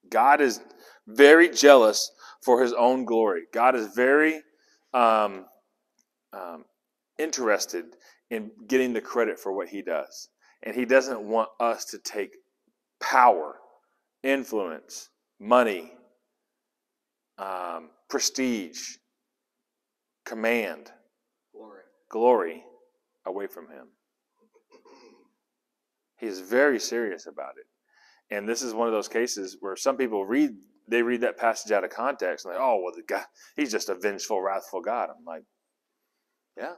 God is very jealous for his own glory. God is very interested in getting the credit for what he does. And he doesn't want us to take power, influence, money, prestige, command, glory away from him. He is very serious about it. And this is one of those cases where some people read that passage out of context and oh, well, the guy, he's just a vengeful, wrathful God. I'm like, yeah,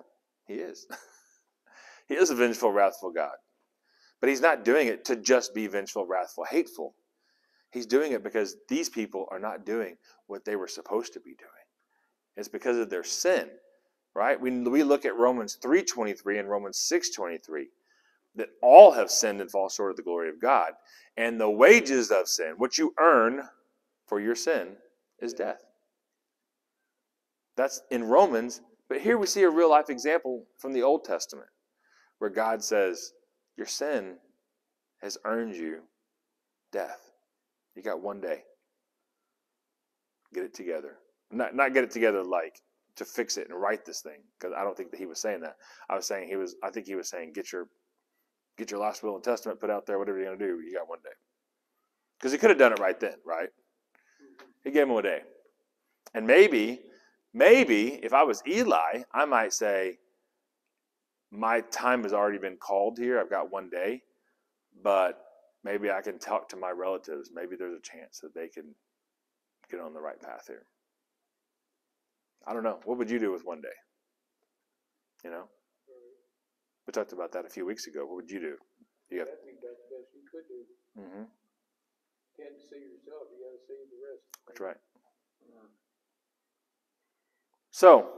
he is. He is a vengeful, wrathful God. But he's not doing it to just be vengeful, wrathful, hateful. He's doing it because these people are not doing what they were supposed to be doing. It's because of their sin right? We look at Romans 3:23 and Romans 6:23, that all have sinned and fall short of the glory of God. And the wages of sin, what you earn for your sin, is death. That's in Romans. But here we see a real life example from the Old Testament where God says, your sin has earned you death. You got one day. Get it together. Not get it together like to fix it and write this thing, because I don't think that he was saying that. I think he was saying get your last will and testament put out there, whatever you're going to do, you got one day. Because he could have done it right then, right? He gave him a day. And maybe if I was Eli, I might say, my time has already been called here. I've got one day, but maybe I can talk to my relatives. Maybe there's a chance that they can get on the right path here. I don't know. What would you do with one day? You know? We talked about that a few weeks ago. What would you do? I think that's the best you could do. Mm-hmm. Can't save yourself. You got to save the rest. That's right. So,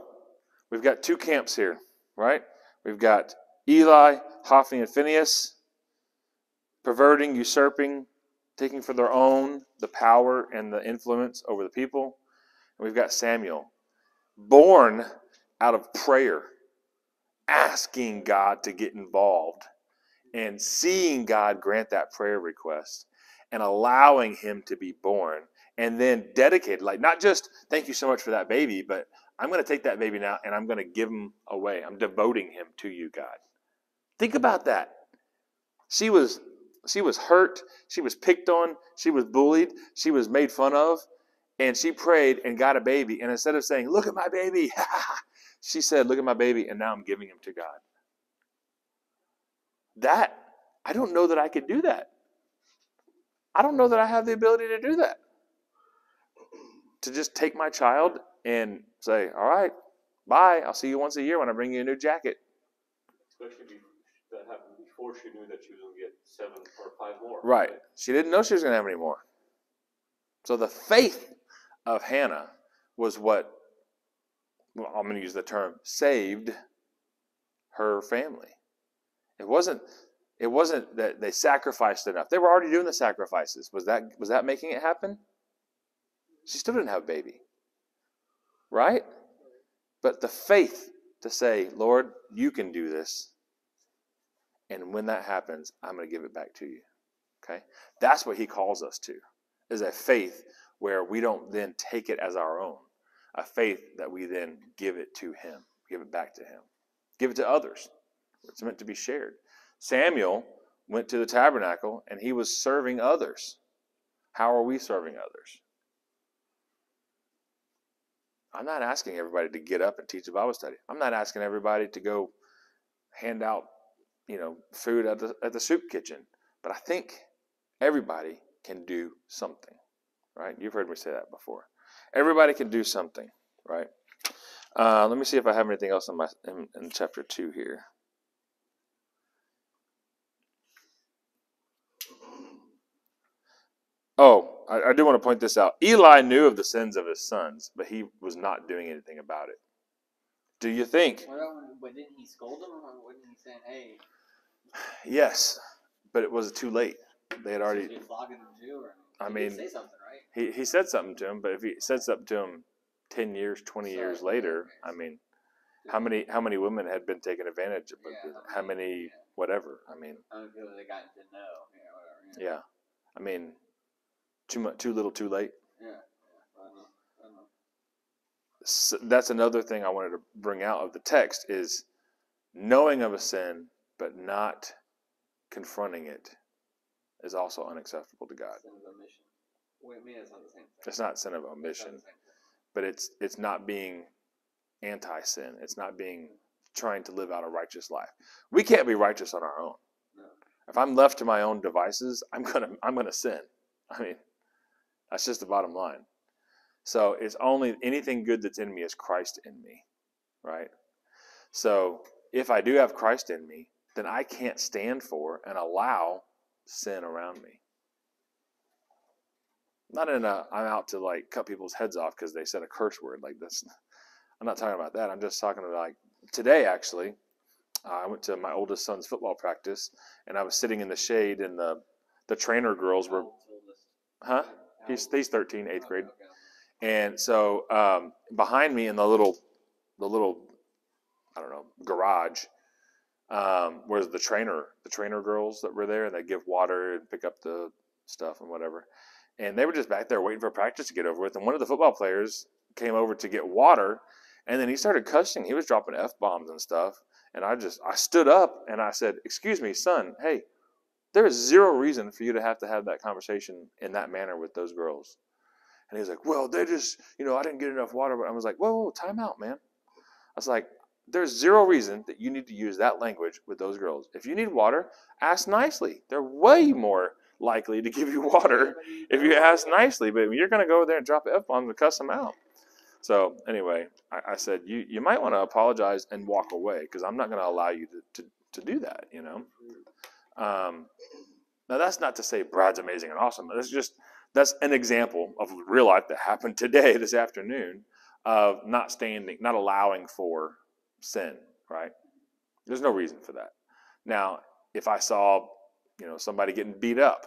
we've got two camps here, right? We've got Eli, Hophni, and Phinehas perverting, usurping, taking for their own the power and the influence over the people. And we've got Samuel, born out of prayer, asking God to get involved and seeing God grant that prayer request and allowing him to be born, and then dedicated, like not just thank you so much for that baby, but I'm going to take that baby now and I'm going to give him away. I'm devoting him to you, God. Think about that. She was hurt. She was picked on. She was bullied. She was made fun of. And she prayed and got a baby. And instead of saying, look at my baby, she said, look at my baby, and now I'm giving him to God. I don't know that I could do that. I don't know that I have the ability to do that. To just take my child and say, all right, bye. I'll see you once a year when I bring you a new jacket. Especially that happened before she knew that she was going to get 7 or 5 more. Right. She didn't know she was going to have any more. So the faith of Hannah was what, well, I'm going to use the term, saved her family. It wasn't that they sacrificed enough. They were already doing the sacrifices. Was that making it happen? She still didn't have a baby. Right? But the faith to say, Lord, you can do this. And when that happens, I'm going to give it back to you. Okay? That's what he calls us to, is a faith where we don't then take it as our own. A faith that we then give it to him, give it back to him, give it to others. It's meant to be shared. Samuel went to the tabernacle and he was serving others. How are we serving others? I'm not asking everybody to get up and teach a Bible study. I'm not asking everybody to go hand out, food at the soup kitchen. But I think everybody can do something, right? You've heard me say that before. Everybody can do something, right? Let me see if I have anything else in chapter 2 here. Oh, I do want to point this out. Eli knew of the sins of his sons, but he was not doing anything about it. Do you think? But didn't he scold them? Or wasn't he saying, hey? Yes, but it was too late. They had already. Was he flogging them too? Or, I mean, he did say something, right? He said something to him, but if he said something to him 10 years, 20 years later, I mean, how many women had been taken advantage of? How many, whatever? I mean, I don't feel they got to know. Whatever. Yeah, I mean, too little, too late. Yeah. I don't know. So that's another thing I wanted to bring out of the text is knowing of a sin, but not confronting it is also unacceptable to God. Sin of omission. Wait, I mean, it's not the same thing. It's not sin of omission, but it's not being anti-sin. It's not being trying to live out a righteous life. We can't be righteous on our own. No. If I'm left to my own devices, I'm gonna sin. I mean, that's just the bottom line. So it's only anything good that's in me is Christ in me, right? So if I do have Christ in me, then I can't stand for and allow sin around me. Not in I'm out to like cut people's heads off because they said a curse word like this. I'm not talking about that. I'm just talking about like today, actually. I went to my oldest son's football practice, and I was sitting in the shade, and the trainer girls were, huh? He's 13, eighth grade. And so behind me in the little, I don't know, garage, was the trainer girls that were there, and they give water and pick up the stuff and whatever. And they were just back there waiting for practice to get over with. And one of the football players came over to get water, and then he started cussing. He was dropping F-bombs and stuff. And I stood up and I said, "Excuse me, son, hey, there is zero reason for you to have that conversation in that manner with those girls." And he was like, "Well, they just, I didn't get enough water." But I was like, whoa, time out, man. I was like, there's zero reason that you need to use that language with those girls. If you need water, ask nicely. They're way more likely to give you water if you ask nicely. But you're going to go over there and drop F-bombs and cuss them out. So anyway, I said, you might want to apologize and walk away, because I'm not going to allow you to do that, Now, that's not to say Brad's amazing and awesome. That's an example of real life that happened today, this afternoon, of not allowing for sin, right? There's no reason for that. Now, if I saw, somebody getting beat up,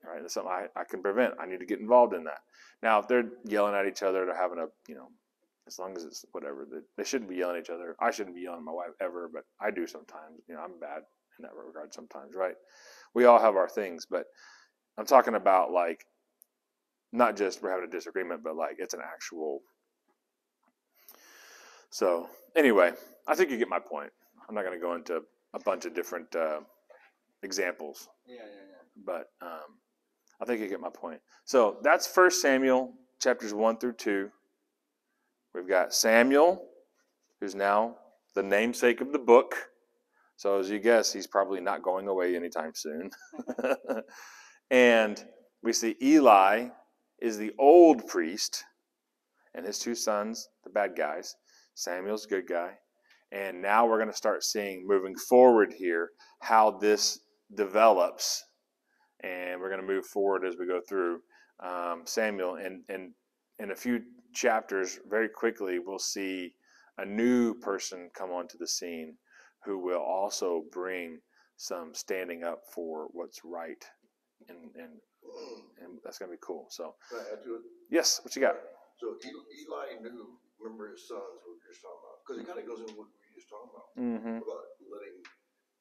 right, that's something I can prevent. I need to get involved in that. Now, if they're yelling at each other, they're having a, as long as it's whatever, they shouldn't be yelling at each other. I shouldn't be yelling at my wife ever, but I do sometimes. I'm bad in that regard sometimes, right? We all have our things, but I'm talking about like, not just we're having a disagreement, but like it's an actual. So anyway, I think you get my point. I'm not going to go into a bunch of different examples. Yeah. But I think you get my point. So that's 1 Samuel chapters 1 through 2. We've got Samuel, who's now the namesake of the book. So as you guess, he's probably not going away anytime soon. And we see Eli is the old priest, and his two sons, the bad guys. Samuel's a good guy. And now we're going to start seeing, moving forward here, how this develops. And we're going to move forward as we go through Samuel. And in a few chapters, very quickly, we'll see a new person come onto the scene who will also bring some standing up for what's right. And that's going to be cool. So, Can I add to it? Yes, what you got? So Eli knew, remember his sons, what you're just talking about, because it kind of goes into what we were just talking about, about letting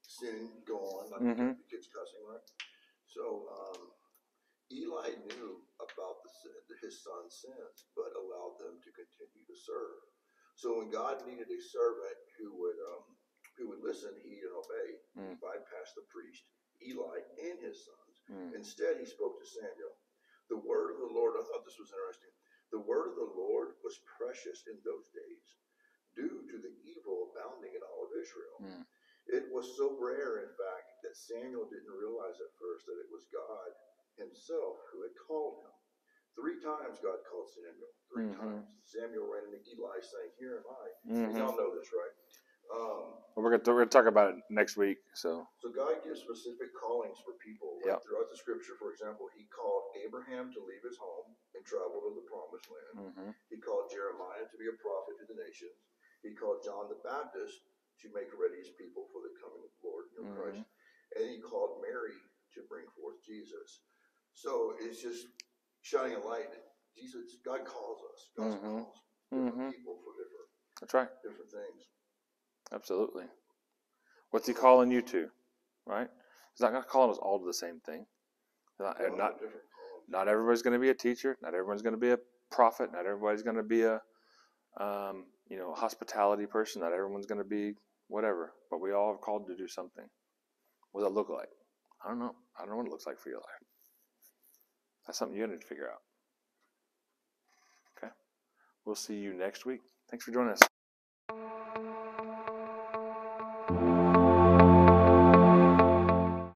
sin go on, like the kids cussing, right? So Eli knew about his son's sins, but allowed them to continue to serve. So when God needed a servant who would listen, heed, and obey, he bypassed the priest, Eli, and his sons. Instead, he spoke to Samuel. The word of the Lord, I thought this was interesting. The word of the Lord was precious in those days, due to the evil abounding in all of Israel. It was so rare, in fact, that Samuel didn't realize at first that it was God himself who had called him. 3 times God called Samuel. 3 times. Samuel ran into Eli saying, "Here am I." And y'all know this, right? We're going to talk about it next week. So God gives specific callings for people. Like throughout the scripture, for example, he called Abraham to leave his home and travel to the promised land. He called Jeremiah to be a prophet to the nations. He called John the Baptist to make ready his people for the coming of the Lord, Christ. And he called Mary to bring forth Jesus. So it's just shining a light. God calls us. God calls different people for different things. Absolutely. What's he calling you to? Right? He's not going to call us all to the same thing. Not everybody's going to be a teacher. Not everyone's going to be a prophet. Not everybody's going to be a hospitality person. Not everyone's going to be whatever. But we all are called to do something. What does that look like? I don't know. I don't know what it looks like for your life. That's something you need to figure out. Okay? We'll see you next week. Thanks for joining us.